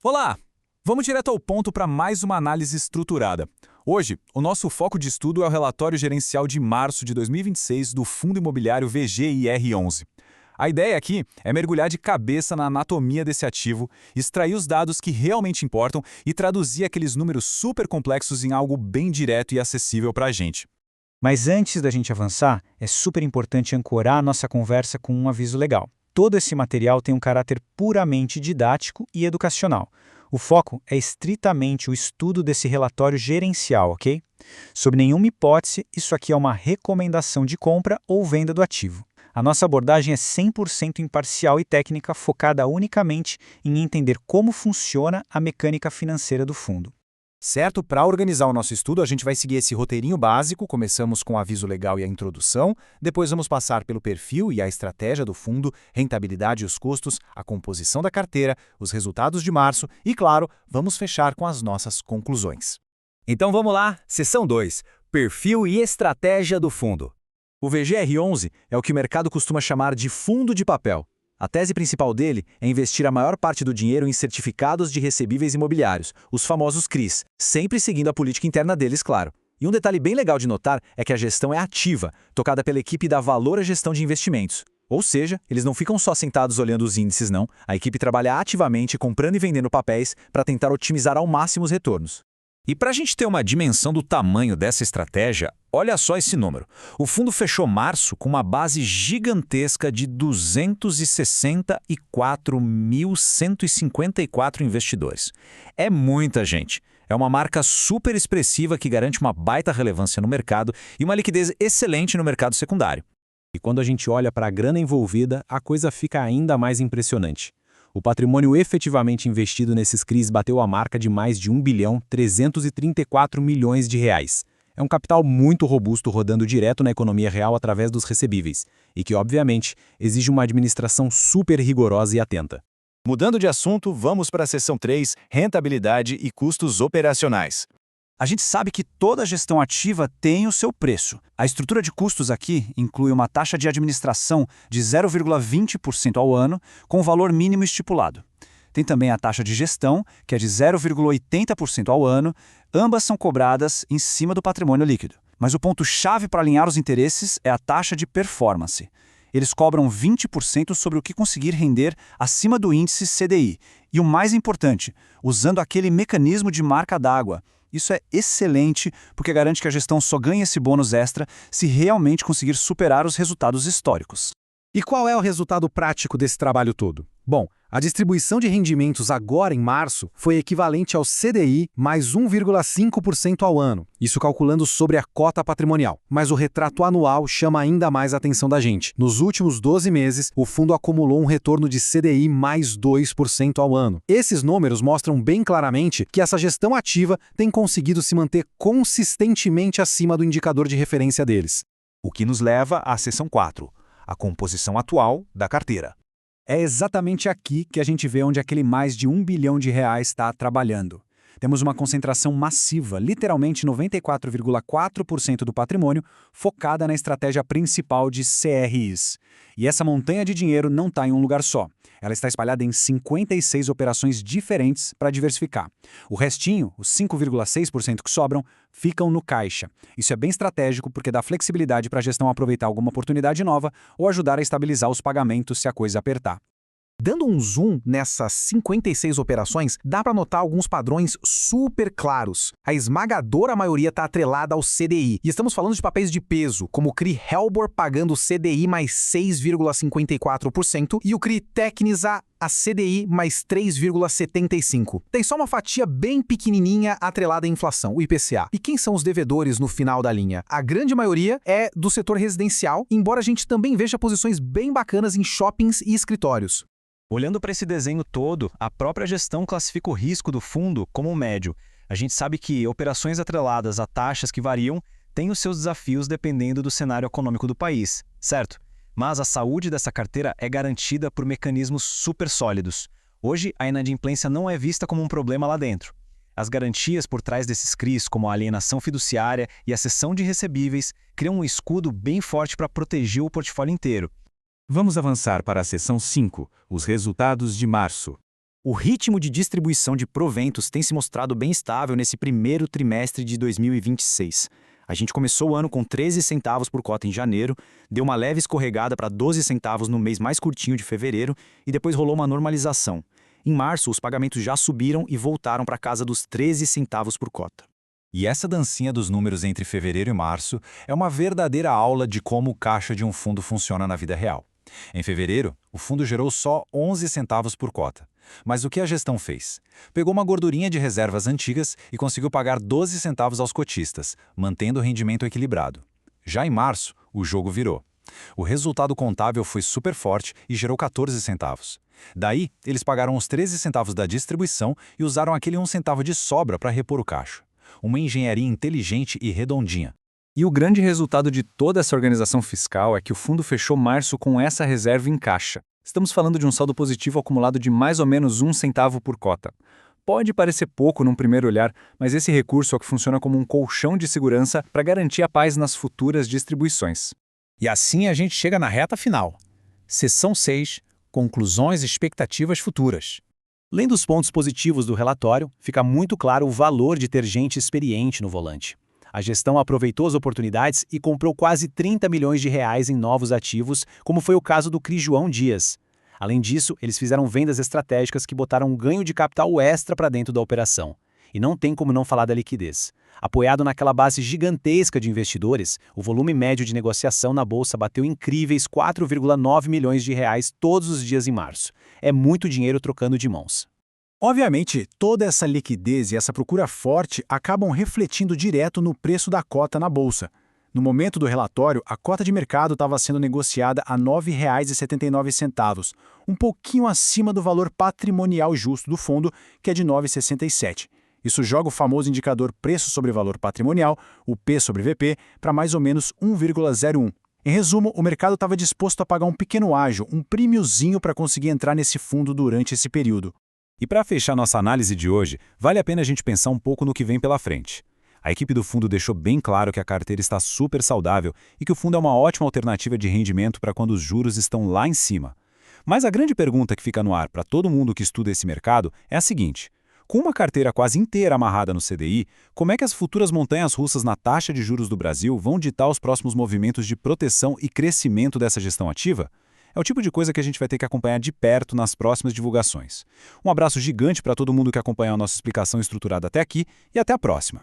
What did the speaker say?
Olá! Vamos direto ao ponto para mais uma análise estruturada. Hoje, o nosso foco de estudo é o relatório gerencial de março de 2026 do Fundo Imobiliário VGIR11. A ideia aqui é mergulhar de cabeça na anatomia desse ativo, extrair os dados que realmente importam e traduzir aqueles números super complexos em algo bem direto e acessível para a gente. Mas antes da gente avançar, é super importante ancorar a nossa conversa com um aviso legal. Todo esse material tem um caráter puramente didático e educacional. O foco é estritamente o estudo desse relatório gerencial, ok? Sob nenhuma hipótese, isso aqui é uma recomendação de compra ou venda do ativo. A nossa abordagem é 100% imparcial e técnica, focada unicamente em entender como funciona a mecânica financeira do fundo. Certo? Para organizar o nosso estudo, a gente vai seguir esse roteirinho básico, começamos com o aviso legal e a introdução, depois vamos passar pelo perfil e a estratégia do fundo, rentabilidade e os custos, a composição da carteira, os resultados de março e, claro, vamos fechar com as nossas conclusões. Então vamos lá, seção 2, perfil e estratégia do fundo. O VGR11 é o que o mercado costuma chamar de fundo de papel. A tese principal dele é investir a maior parte do dinheiro em certificados de recebíveis imobiliários, os famosos CRIs, sempre seguindo a política interna deles, claro. E um detalhe bem legal de notar é que a gestão é ativa, tocada pela equipe da Valor Gestão de Investimentos. Ou seja, eles não ficam só sentados olhando os índices, não. A equipe trabalha ativamente comprando e vendendo papéis para tentar otimizar ao máximo os retornos. E para a gente ter uma dimensão do tamanho dessa estratégia, olha só esse número. O fundo fechou março com uma base gigantesca de 264.154 investidores. É muita gente. É uma marca super expressiva que garante uma baita relevância no mercado e uma liquidez excelente no mercado secundário. E quando a gente olha para a grana envolvida, a coisa fica ainda mais impressionante. O patrimônio efetivamente investido nesses CRIs bateu a marca de mais de 1.334 bilhões de reais. É um capital muito robusto rodando direto na economia real através dos recebíveis, e que, obviamente, exige uma administração super rigorosa e atenta. Mudando de assunto, vamos para a seção 3, rentabilidade e custos operacionais. A gente sabe que toda gestão ativa tem o seu preço. A estrutura de custos aqui inclui uma taxa de administração de 0,20% ao ano, com valor mínimo estipulado. Tem também a taxa de gestão, que é de 0,80% ao ano, ambas são cobradas em cima do patrimônio líquido. Mas o ponto-chave para alinhar os interesses é a taxa de performance. Eles cobram 20% sobre o que conseguir render acima do índice CDI. E o mais importante, usando aquele mecanismo de marca d'água. Isso é excelente porque garante que a gestão só ganha esse bônus extra se realmente conseguir superar os resultados históricos. E qual é o resultado prático desse trabalho todo? Bom, a distribuição de rendimentos agora em março foi equivalente ao CDI mais 1,5% ao ano, isso calculando sobre a cota patrimonial. Mas o retrato anual chama ainda mais a atenção da gente. Nos últimos 12 meses, o fundo acumulou um retorno de CDI mais 2% ao ano. Esses números mostram bem claramente que essa gestão ativa tem conseguido se manter consistentemente acima do indicador de referência deles. O que nos leva à seção 4, a composição atual da carteira. É exatamente aqui que a gente vê onde aquele mais de 1 bilhão de reais está trabalhando. Temos uma concentração massiva, literalmente 94,4% do patrimônio, focada na estratégia principal de CRIs. E essa montanha de dinheiro não está em um lugar só. Ela está espalhada em 56 operações diferentes para diversificar. O restinho, os 5,6% que sobram, ficam no caixa. Isso é bem estratégico porque dá flexibilidade para a gestão aproveitar alguma oportunidade nova ou ajudar a estabilizar os pagamentos se a coisa apertar. Dando um zoom nessas 56 operações, dá para notar alguns padrões super claros. A esmagadora maioria está atrelada ao CDI. E estamos falando de papéis de peso, como o CRI Helbor pagando CDI mais 6,54% e o CRI Tecnisa a CDI mais 3,75%. Tem só uma fatia bem pequenininha atrelada à inflação, o IPCA. E quem são os devedores no final da linha? A grande maioria é do setor residencial, embora a gente também veja posições bem bacanas em shoppings e escritórios. Olhando para esse desenho todo, a própria gestão classifica o risco do fundo como médio. A gente sabe que operações atreladas a taxas que variam têm os seus desafios dependendo do cenário econômico do país, certo? Mas a saúde dessa carteira é garantida por mecanismos super sólidos. Hoje, a inadimplência não é vista como um problema lá dentro. As garantias por trás desses CRIs, como a alienação fiduciária e a cessão de recebíveis, criam um escudo bem forte para proteger o portfólio inteiro. Vamos avançar para a seção 5, os resultados de março. O ritmo de distribuição de proventos tem se mostrado bem estável nesse primeiro trimestre de 2026. A gente começou o ano com 13 centavos por cota em janeiro, deu uma leve escorregada para 12 centavos no mês mais curtinho de fevereiro e depois rolou uma normalização. Em março, os pagamentos já subiram e voltaram para casa dos 13 centavos por cota. E essa dancinha dos números entre fevereiro e março é uma verdadeira aula de como o caixa de um fundo funciona na vida real. Em fevereiro, o fundo gerou só 11 centavos por cota. Mas o que a gestão fez? Pegou uma gordurinha de reservas antigas e conseguiu pagar 12 centavos aos cotistas, mantendo o rendimento equilibrado. Já em março, o jogo virou. O resultado contábil foi super forte e gerou 14 centavos. Daí, eles pagaram os 13 centavos da distribuição e usaram aquele 1 centavo de sobra para repor o caixa. Uma engenharia inteligente e redondinha. E o grande resultado de toda essa organização fiscal é que o fundo fechou março com essa reserva em caixa. Estamos falando de um saldo positivo acumulado de mais ou menos 1 centavo por cota. Pode parecer pouco num primeiro olhar, mas esse recurso é o que funciona como um colchão de segurança para garantir a paz nas futuras distribuições. E assim a gente chega na reta final. Seção 6. Conclusões e expectativas futuras. Lendo os pontos positivos do relatório, fica muito claro o valor de ter gente experiente no volante. A gestão aproveitou as oportunidades e comprou quase 30 milhões de reais em novos ativos, como foi o caso do CRI João Dias. Além disso, eles fizeram vendas estratégicas que botaram um ganho de capital extra para dentro da operação. E não tem como não falar da liquidez. Apoiado naquela base gigantesca de investidores, o volume médio de negociação na bolsa bateu incríveis 4,9 milhões de reais todos os dias em março. É muito dinheiro trocando de mãos. Obviamente, toda essa liquidez e essa procura forte acabam refletindo direto no preço da cota na bolsa. No momento do relatório, a cota de mercado estava sendo negociada a R$ 9,79, um pouquinho acima do valor patrimonial justo do fundo, que é de R$ 9,67. Isso joga o famoso indicador preço sobre valor patrimonial, o P sobre VP, para mais ou menos 1,01. Em resumo, o mercado estava disposto a pagar um pequeno ágio, um prêmiozinho para conseguir entrar nesse fundo durante esse período. E para fechar nossa análise de hoje, vale a pena a gente pensar um pouco no que vem pela frente. A equipe do fundo deixou bem claro que a carteira está super saudável e que o fundo é uma ótima alternativa de rendimento para quando os juros estão lá em cima. Mas a grande pergunta que fica no ar para todo mundo que estuda esse mercado é a seguinte: com uma carteira quase inteira amarrada no CDI, como é que as futuras montanhas russas na taxa de juros do Brasil vão ditar os próximos movimentos de proteção e crescimento dessa gestão ativa? É o tipo de coisa que a gente vai ter que acompanhar de perto nas próximas divulgações. Um abraço gigante para todo mundo que acompanhou a nossa explicação estruturada até aqui e até a próxima.